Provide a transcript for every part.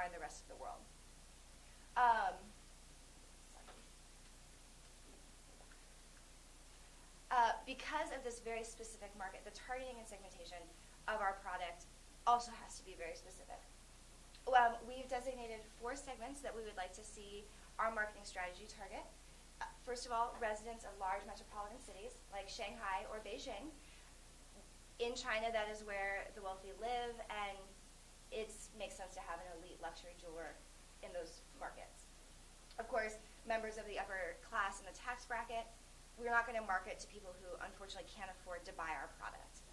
are in the rest of the world. Because of this very specific market, the targeting and segmentation of our product also has to be very specific. We've designated 4 segments that we would like to see our marketing strategy target. First of all, residents of large metropolitan cities like Shanghai or Beijing. In China, that is where the wealthy live, and it makes sense to have an elite luxury jeweler in those markets. Of course, members of the upper class in the tax bracket, we're not going to market to people who unfortunately can't afford to buy our product.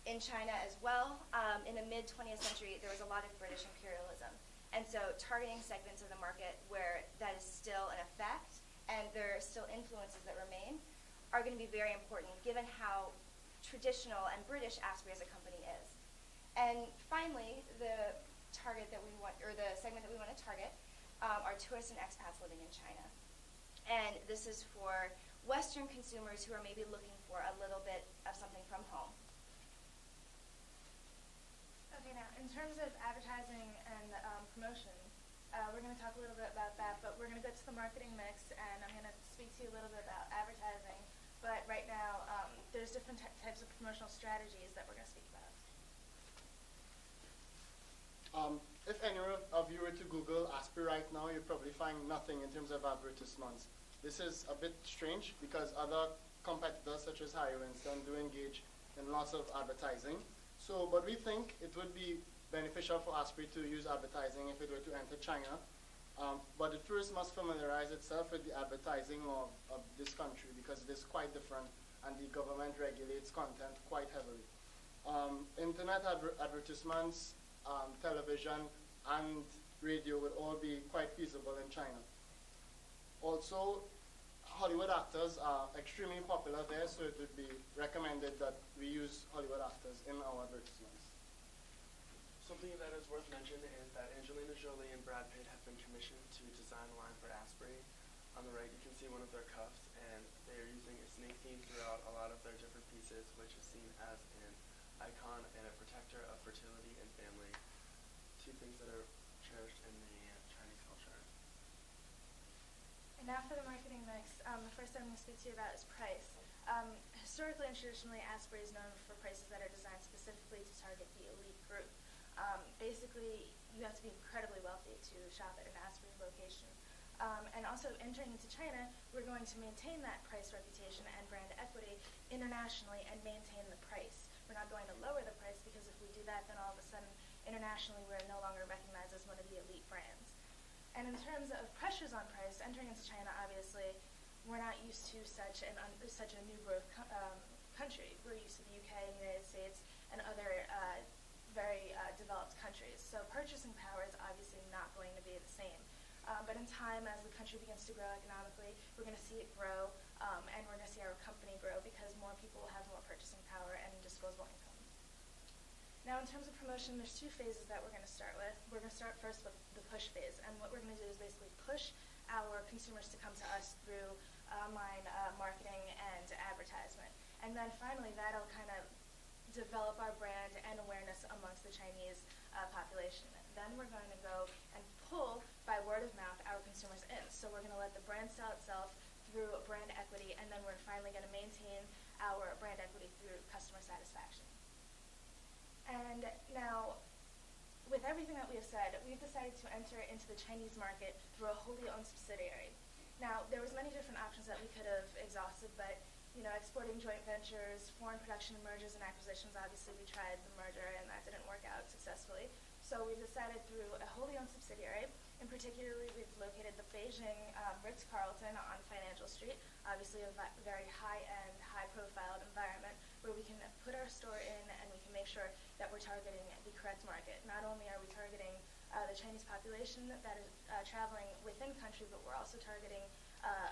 In China as well, in the mid-20th century, there was a lot of British imperialism. And so targeting segments of the market where that is still in effect and there are still influences that remain are going to be very important given how traditional and British Asprey as a company is. And finally, the target that we want, or the segment that we want to target, are tourists and expats living in China. And this is for Western consumers who are maybe looking for a little bit of something from home. Okay, now in terms of advertising and promotion, we're going to talk a little bit about that, but we're going to go to the marketing mix, and I'm going to speak to you a little bit about advertising. But right now, there's different types of promotional strategies that we're going to speak about. If any of you were to Google Asprey right now, you'd probably find nothing in terms of advertisements. This is a bit strange because other competitors such as Harry Winston do engage in lots of advertising. So, but we think it would be beneficial for Asprey to use advertising if it were to enter China. But it first must familiarize itself with the advertising of this country because it is quite different and the government regulates content quite heavily. Internet advertisements, television, and radio would all be quite feasible in China. Also, Hollywood actors are extremely popular there, so it would be recommended that we use Hollywood actors in our advertisements. Something that is worth mentioning is that Angelina Jolie and Brad Pitt have been commissioned to design a line for Asprey. On the right, you can see one of their cuffs, and they are using a snake theme throughout a lot of their different pieces, which is seen as an icon and a protector of fertility and family, 2 things that are cherished in the Chinese culture. And now for the marketing mix, the first thing I'm going to speak to you about is price. Historically and traditionally, Asprey is known for prices that are designed specifically to target the elite group. Basically, you have to be incredibly wealthy to shop at an Asprey location. And also entering into China, we're going to maintain that price reputation and brand equity internationally and maintain the price. We're not going to lower the price because if we do that, then all of a sudden, internationally, we're no longer recognized as one of the elite brands. And in terms of pressures on price, entering into China, obviously, we're not used to such a new growth country. We're used to the UK, United States, and other very developed countries. So purchasing power is obviously not going to be the same. But in time, as the country begins to grow economically, we're going to see it grow, and we're going to see our company grow because more people will have more purchasing power and disposable income. Now, in terms of promotion, there's 2 phases that we're going to start with. We're going to start first with the push phase, and what we're going to do is basically push our consumers to come to us through online marketing and advertisement. And then finally, that'll kind of develop our brand and awareness amongst the Chinese population. Then we're going to go and pull, by word of mouth, our consumers in. So we're going to let the brand sell itself through brand equity, and then we're finally going to maintain our brand equity through customer satisfaction. And now, with everything that we have said, we've decided to enter into the Chinese market through a wholly owned subsidiary. Now, there was many different options that we could have exhausted, but exporting joint ventures, foreign production mergers and acquisitions, obviously we tried the merger and that didn't work out successfully. So we've decided through a wholly owned subsidiary, and particularly we've located the Beijing Ritz-Carlton on Financial Street, obviously a very high-end, high-profile environment where we can put our store in and we can make sure that we're targeting the correct market. Not only are we targeting the Chinese population that is traveling within country, but we're also targeting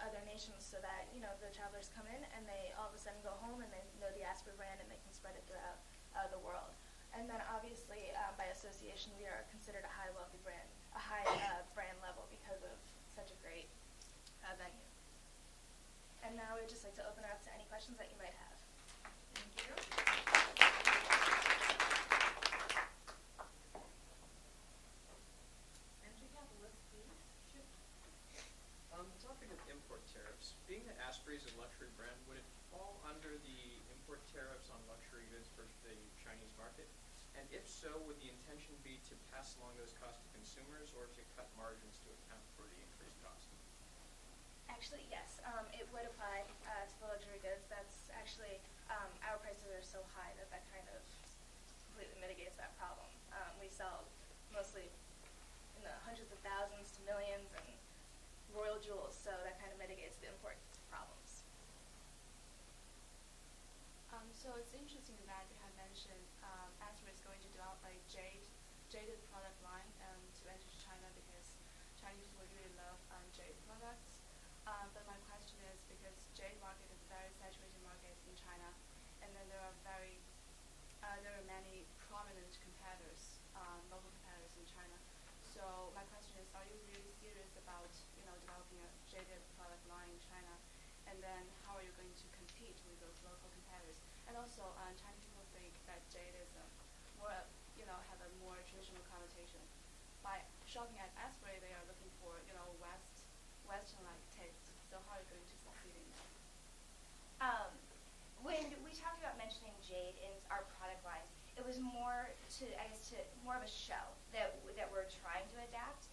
other nations so that the travelers come in and they all of a sudden go home and they know the Asprey brand and they can spread it throughout the world. And then obviously by association we are considered a high wealthy brand, a high brand level because of such a great venue. And now we'd just like to open it up to any questions that you might have. Thank you. brand, would it fall under the import tariffs on luxury goods for the Chinese market? And if so, would the intention be to pass along those costs to consumers or to cut margins to account for the increased cost? Actually, yes, it would apply to the luxury goods. That's actually, our prices are so high that that kind of completely mitigates that problem. We sell mostly in the hundreds of thousands to millions and royal jewels, so that kind of mitigates the import problems. So it's interesting that you have mentioned Asprey is going to develop a jaded product line to enter China because Chinese people really love jade products. But my question is because jade market is a very saturated market in China, and then there are many prominent competitors, local competitors in China. So my question is, are you really serious about developing a jaded product line in China? And then how are you going to compete with those local competitors? And also, Chinese people think that jade is have a more traditional connotation. By shopping at Asprey, they are looking for Western-like taste. So how are you going to succeed in that? When we talked about mentioning jade in our product lines, it was more more of a show that we're trying to adapt.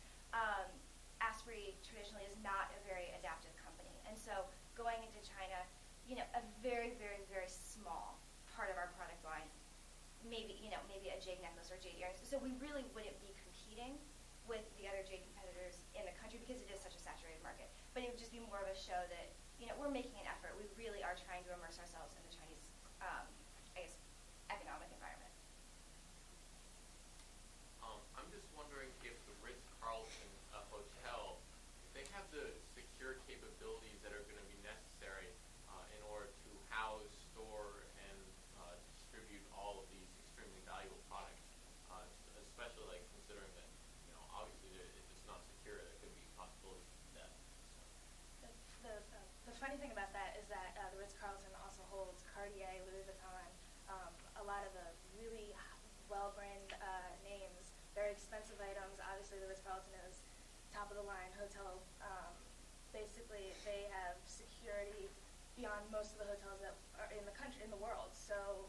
Asprey traditionally is not a very adaptive company, and so going into China, a very, very, very small part of our product line, maybe a jade necklace or jade earrings. So we really wouldn't be competing with the other jade competitors in the country because it is such a saturated market. But it would just be more of a show that we're making an effort. We really are trying to immerse ourselves in the Chinese, economic environment. I'm just wondering if the Ritz-Carlton hotel, if they have the secure capabilities that are going to be necessary in order to house, store, and distribute all of these extremely valuable products, especially like considering that, obviously if it's not secure, there could be possibilities of theft. The funny thing about that is that the Ritz-Carlton also holds Cartier, Louis Vuitton, a lot of the really well-branded names, very expensive items. Obviously, the Ritz-Carlton is top-of-the-line hotel. Basically, they have security beyond most of the hotels that are in the country, in the world. So,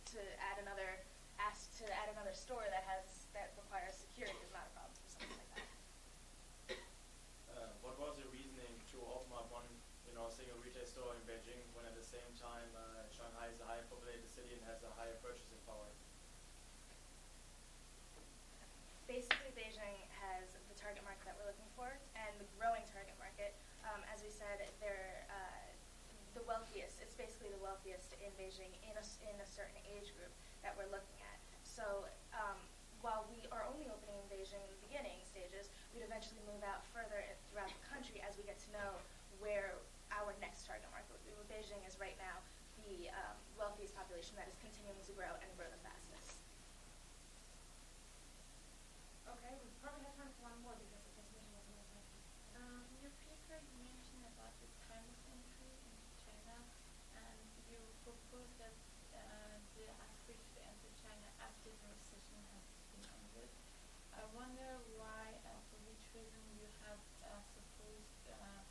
to add another store that requires security is not a problem for something like that. What was your reasoning to open up one, single retail store in Beijing when at the same time Shanghai is a higher populated city and has a higher purchasing power? Basically, Beijing has the target market that we're looking for and the growing target market. As we said, they're the wealthiest. It's basically the wealthiest in Beijing in a certain age group that we're looking at. So while we are only opening in Beijing in the beginning stages, we'd eventually move out further throughout the country as we get to know where our next target market would be. Where Beijing is right now the wealthiest population that is continuing to grow and grow the fastest. Okay, we probably have time for one more because the transmission was not working. In your paper, you mentioned about the time of entry into China, and you propose that the Asprey should enter China after the recession has been ended. I wonder why, for which reason you have supposed that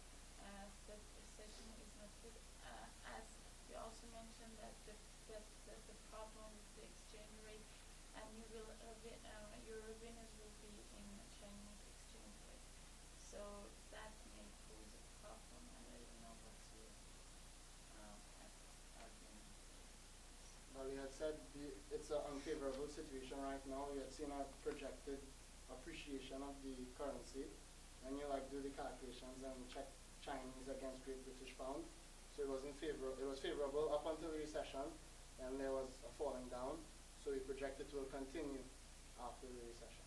the recession is not good, as you also mentioned that the problem with the exchange rate and your revenues will be in Chinese exchange rate. So that may pose a problem, and I don't know what's your argument. Well, we had said it's an unfavorable situation right now. We had seen a projected appreciation of the currency, and you do the calculations and check Chinese against Great British Pound. So it was favorable up until the recession, and there was a falling down. So we project it will continue after the recession.